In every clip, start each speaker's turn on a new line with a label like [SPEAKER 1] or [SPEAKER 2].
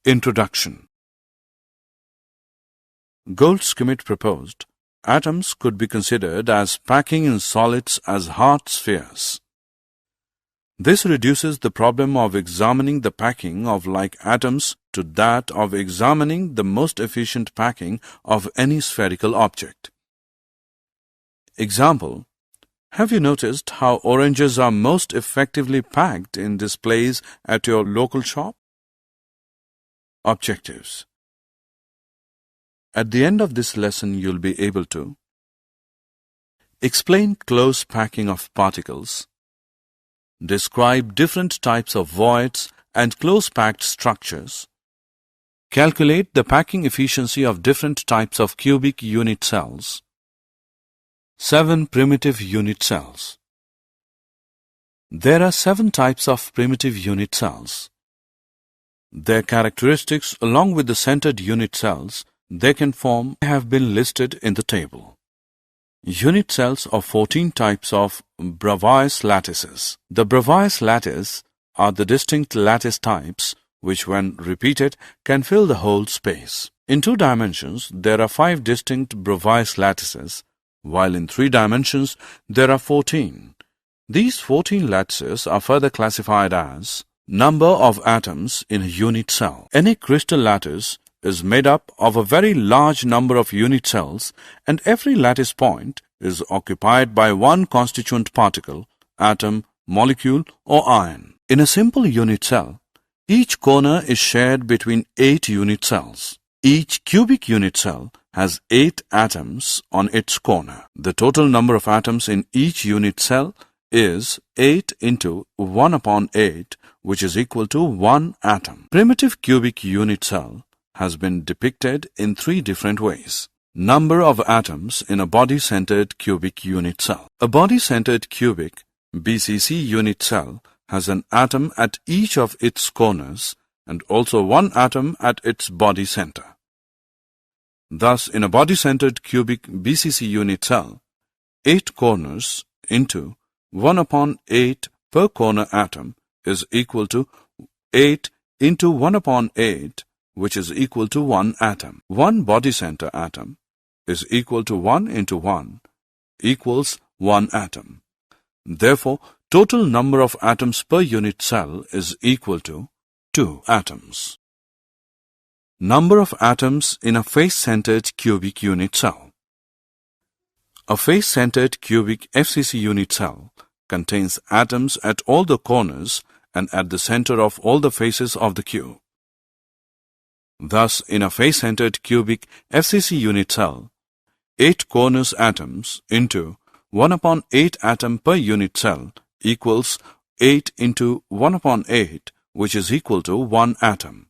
[SPEAKER 1] Introduction. Goldschmidt proposed atoms could be considered as packing in solids as hard spheres. This reduces the problem of examining the packing of like atoms to that of examining the most efficient packing of any spherical object. Example: have you noticed how oranges are most effectively packed in displays at your local shop? Objectives. At the end of this lesson, you'll be able to explain close packing of particles, describe different types of voids and close-packed structures, calculate the packing efficiency of different types of cubic unit cells, 7 primitive unit cells. There are 7 types of primitive unit cells. Their characteristics, along with the centered unit cells they can form, have been listed in the table. Unit cells of 14 types of Bravais lattices. The Bravais lattice are the distinct lattice types which, when repeated, can fill the whole space. In 2 dimensions, there are 5 distinct Bravais lattices, while in 3 dimensions, there are 14. These 14 lattices are further classified as number of atoms in a unit cell. Any crystal lattice is made up of a very large number of unit cells, and every lattice point is occupied by one constituent particle, atom, molecule or ion. In a simple unit cell, each corner is shared between 8 unit cells. Each cubic unit cell has 8 atoms on its corner. The total number of atoms in each unit cell is 8 into 1 upon 8, which is equal to 1 atom. Primitive cubic unit cell has been depicted in 3 different ways. Number of atoms in a body-centered cubic unit cell. A body-centered cubic BCC unit cell has an atom at each of its corners and also 1 atom at its body center. Thus, in a body-centered cubic BCC unit cell, 8 corners into 1 upon 8 per corner atom is equal to 8 into 1 upon 8, which is equal to 1 atom. 1 body center atom is equal to 1 into 1 equals 1 atom. Therefore, total number of atoms per unit cell is equal to 2 atoms. Number of atoms in a face-centered cubic unit cell. A face-centered cubic FCC unit cell contains atoms at all the corners and at the center of all the faces of the cube. Thus, in a face-centered cubic FCC unit cell, 8 corners atoms into 1 upon 8 atom per unit cell equals 8 into 1 upon 8, which is equal to 1 atom.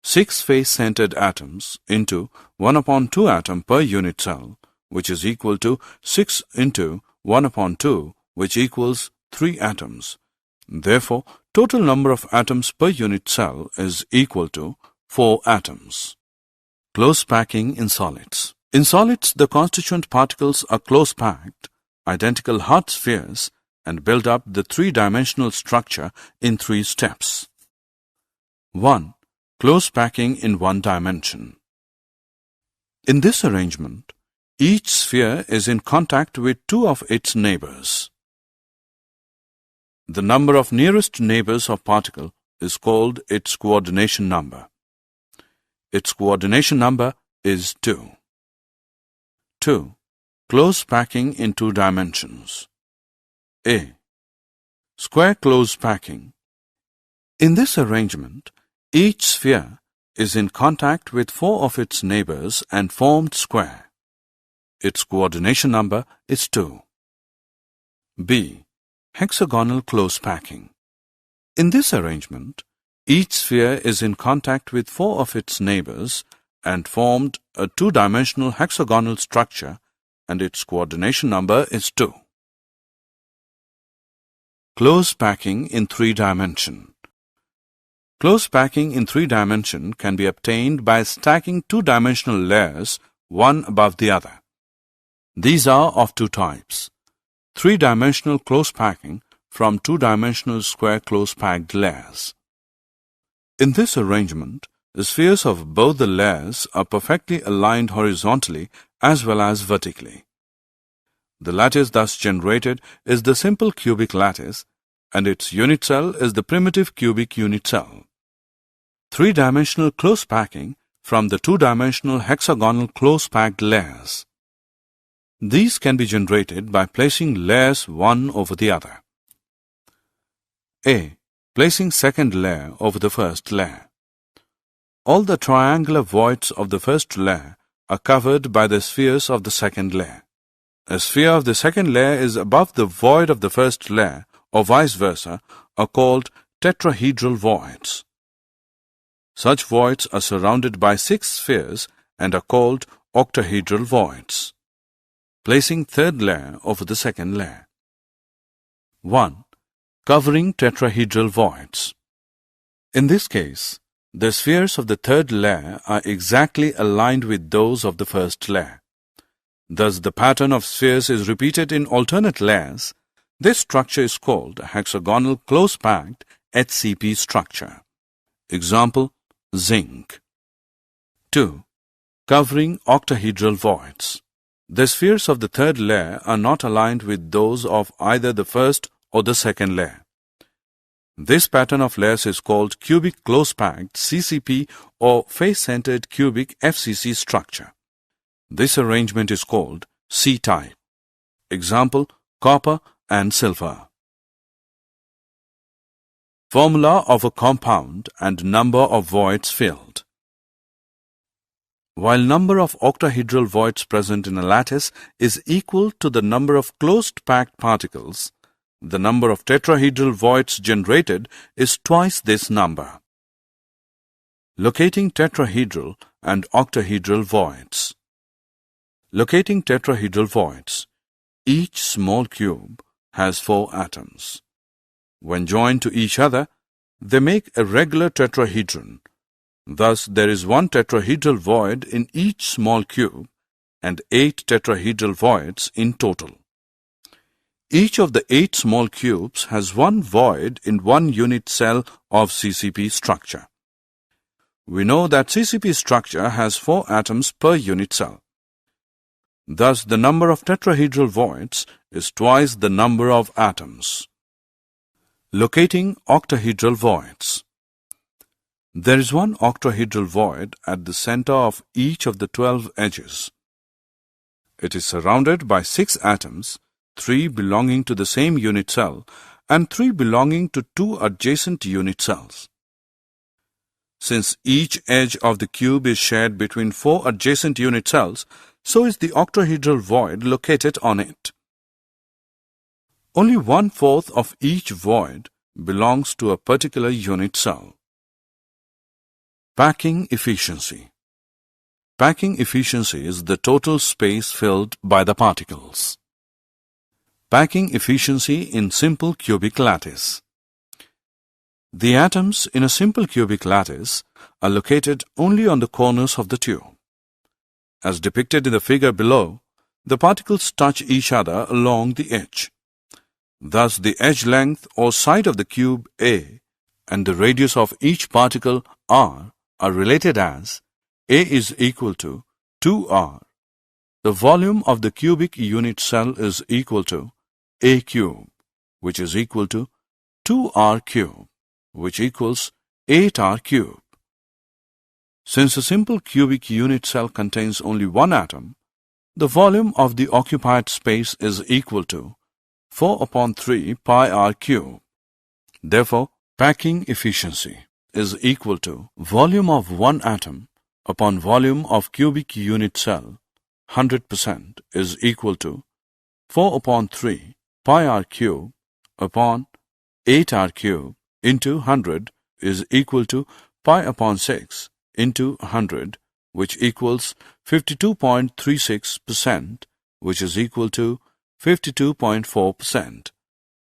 [SPEAKER 1] 6 face-centered atoms into 1 upon 2 atom per unit cell, which is equal to 6 into 1 upon 2, which equals 3 atoms. Therefore, total number of atoms per unit cell is equal to 4 atoms. Close packing in solids. In solids, the constituent particles are close-packed, identical hard spheres, and build up the 3-dimensional structure in 3 steps. 1. Close packing in 1 dimension. In this arrangement, each sphere is in contact with 2 of its neighbors. The number of nearest neighbors of particle is called its coordination number. Its coordination number is 2. 2. Close packing in 2 dimensions. A. Square close packing. In this arrangement, each sphere is in contact with 4 of its neighbors and formed square. Its coordination number is 2. B. Hexagonal close packing. In this arrangement, each sphere is in contact with 4 of its neighbors and formed a 2-dimensional hexagonal structure, and its coordination number is 2. Close packing in 3 dimension. Close packing in 3 dimension can be obtained by stacking 2-dimensional layers one above the other. These are of 2 types: 3-dimensional close packing from 2-dimensional square close packed layers. In this arrangement, the spheres of both the layers are perfectly aligned horizontally as well as vertically. The lattice thus generated is the simple cubic lattice, and its unit cell is the primitive cubic unit cell. Three-dimensional close packing from the two-dimensional hexagonal close-packed layers. These can be generated by placing layers one over the other. A. Placing second layer over the first layer. All the triangular voids of the first layer are covered by the spheres of the second layer. A sphere of the second layer is above the void of the first layer, or vice versa, are called tetrahedral voids. Such voids are surrounded by 6 spheres and are called octahedral voids. Placing third layer over the second layer. 1. Covering tetrahedral voids. In this case, the spheres of the third layer are exactly aligned with those of the first layer. Thus, the pattern of spheres is repeated in alternate layers. This structure is called a hexagonal close-packed HCP structure. Example, zinc. 2. Covering octahedral voids. The spheres of the third layer are not aligned with those of either the first or the second layer. This pattern of layers is called cubic close-packed CCP or face-centered cubic FCC structure. This arrangement is called C-type. Example, copper and silver. Formula of a compound and number of voids filled. While number of octahedral voids present in a lattice is equal to the number of closed packed particles, the number of tetrahedral voids generated is twice this number. Locating tetrahedral and octahedral voids. Locating tetrahedral voids. Each small cube has 4 atoms. When joined to each other, they make a regular tetrahedron. Thus, there is 1 tetrahedral void in each small cube and 8 tetrahedral voids in total. Each of the 8 small cubes has 1 void in 1 unit cell of CCP structure. We know that CCP structure has 4 atoms per unit cell. Thus, the number of tetrahedral voids is twice the number of atoms. Locating octahedral voids. There is 1 octahedral void at the center of each of the 12 edges. It is surrounded by 6 atoms, 3 belonging to the same unit cell and 3 belonging to 2 adjacent unit cells. Since each edge of the cube is shared between 4 adjacent unit cells, so is the octahedral void located on it. Only 1/4 of each void belongs to a particular unit cell. Packing efficiency. Packing efficiency is the total space filled by the particles. Packing efficiency in simple cubic lattice. The atoms in a simple cubic lattice are located only on the corners of the tube. As depicted in the figure below, the particles touch each other along the edge. Thus, the edge length or side of the cube A and the radius of each particle R are related as A is equal to 2R. The volume of the cubic unit cell is equal to A cube, which is equal to 2R cube, which equals 8R cube. Since a simple cubic unit cell contains only 1 atom, the volume of the occupied space is equal to 4/3 pi r cube. Therefore, packing efficiency is equal to volume of 1 atom upon volume of cubic unit cell 100% is equal to 4/3 pi r cube upon 8r cube into 100 is equal to pi upon 6 into 100, which equals 52.36%, which is equal to 52.4%.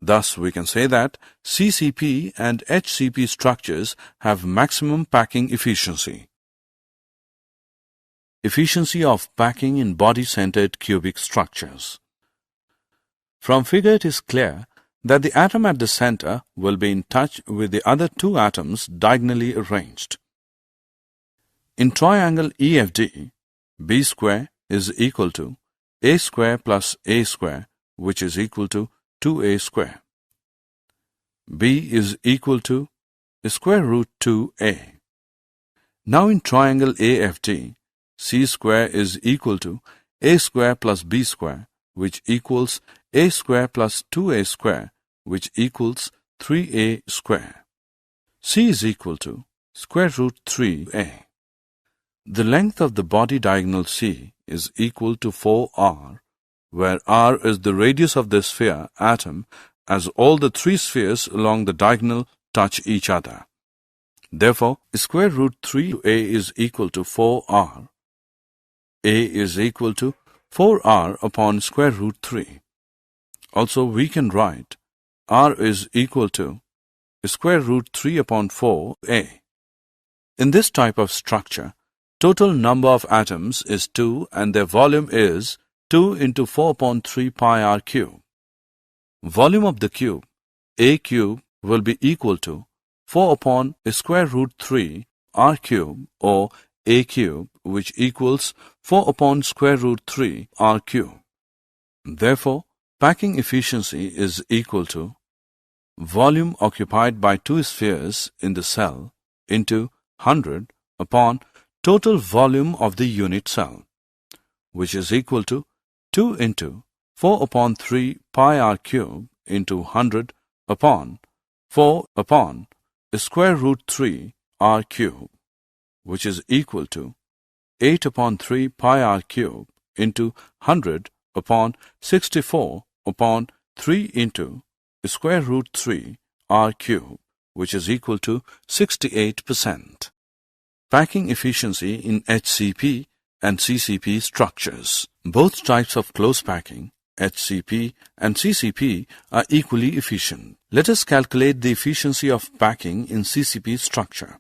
[SPEAKER 1] Thus, we can say that CCP and HCP structures have maximum packing efficiency. Efficiency of packing in body-centered cubic structures. From figure it is clear that the atom at the center will be in touch with the other two atoms diagonally arranged. In triangle EFD, B square is equal to A square plus A square, which is equal to 2A square. B is equal to square root 2A. Now in triangle AFD, C square is equal to A square plus B square, which equals A square plus 2A square, which equals 3A square. C is equal to square root 3A. The length of the body diagonal C is equal to 4r, where r is the radius of the sphere atom, as all the three spheres along the diagonal touch each other. Therefore, square root 3a is equal to 4r. A is equal to 4r upon square root 3. Also, we can write r is equal to square root 3 upon 4a. In this type of structure, total number of atoms is 2 and their volume is 2 into 4 upon 3 pi r cube. Volume of the cube, a cube, will be equal to 4 upon square root 3 r cube, or a cube, which equals 4 upon square root 3 r cube. Therefore, packing efficiency is equal to volume occupied by two spheres in the cell into 100 upon total volume of the unit cell, which is equal to 2 into 4 upon 3 pi r cube into 100 upon 4 upon square root 3 r cube, which is equal to 8 upon 3 pi r cube into 100 upon 64 upon 3 into square root 3 r cube, which is equal to 68%. Packing efficiency in HCP and CCP structures. Both types of close packing, HCP and CCP, are equally efficient. Let us calculate the efficiency of packing in CCP structure.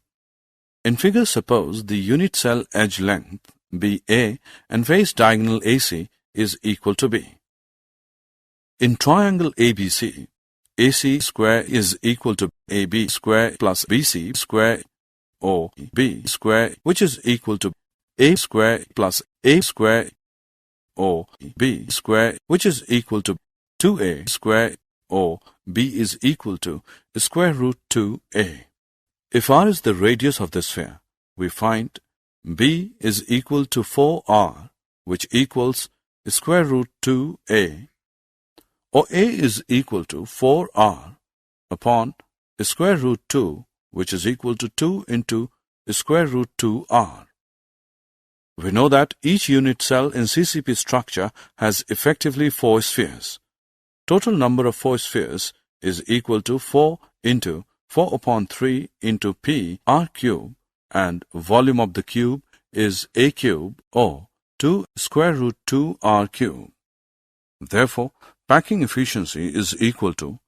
[SPEAKER 1] In figure, suppose the unit cell edge length BA and face diagonal AC is equal to B. In triangle ABC, AC square is equal to AB square plus BC square, or B square, which is equal to A square plus A square, or B square, which is equal to 2A square, or B is equal to square root 2A. If R is the radius of the sphere, we find B is equal to 4R, which equals square root 2A, or A is equal to 4R upon square root 2, which is equal to 2 into square root 2R. We know that each unit cell in CCP structure has effectively 4 spheres. Total number of 4 spheres is equal to 4 into 4 upon 3 into P r cube, and volume of the cube is A cube, or 2 square root 2 r cube. Therefore, packing efficiency is equal to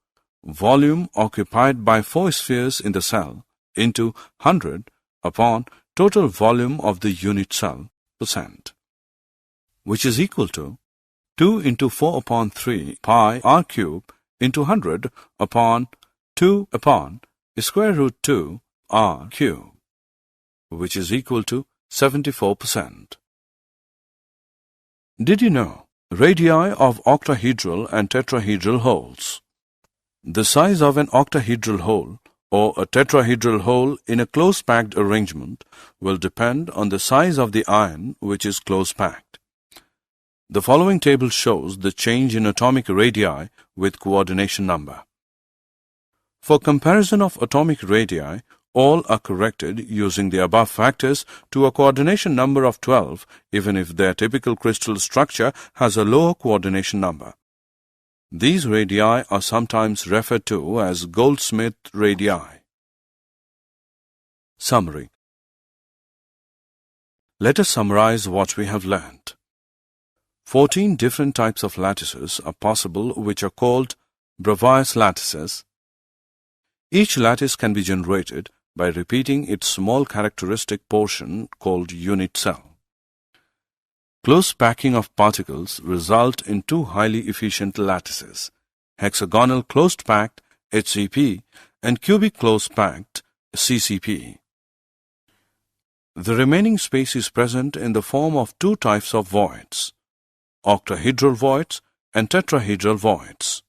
[SPEAKER 1] volume occupied by 4 spheres in the cell into 100 upon total volume of the unit cell %, which is equal to 2 into 4 upon 3 pi r cube into 100 upon 2 upon square root 2 r cube, which is equal to 74%. Did you know radii of octahedral and tetrahedral holes? The size of an octahedral hole or a tetrahedral hole in a close-packed arrangement will depend on the size of the ion which is close-packed. The following table shows the change in atomic radii with coordination number. For comparison of atomic radii, all are corrected using the above factors to a coordination number of 12, even if their typical crystal structure has a lower coordination number. These radii are sometimes referred to as Goldsmith radii. Summary. Let us summarize what we have learnt. 14 different types of lattices are possible, which are called Bravais lattices. Each lattice can be generated by repeating its small characteristic portion called unit cell. Close packing of particles result in 2 highly efficient lattices, hexagonal closed-packed HCP, and cubic closed-packed CCP. The remaining space is present in the form of two types of voids: octahedral voids and tetrahedral voids.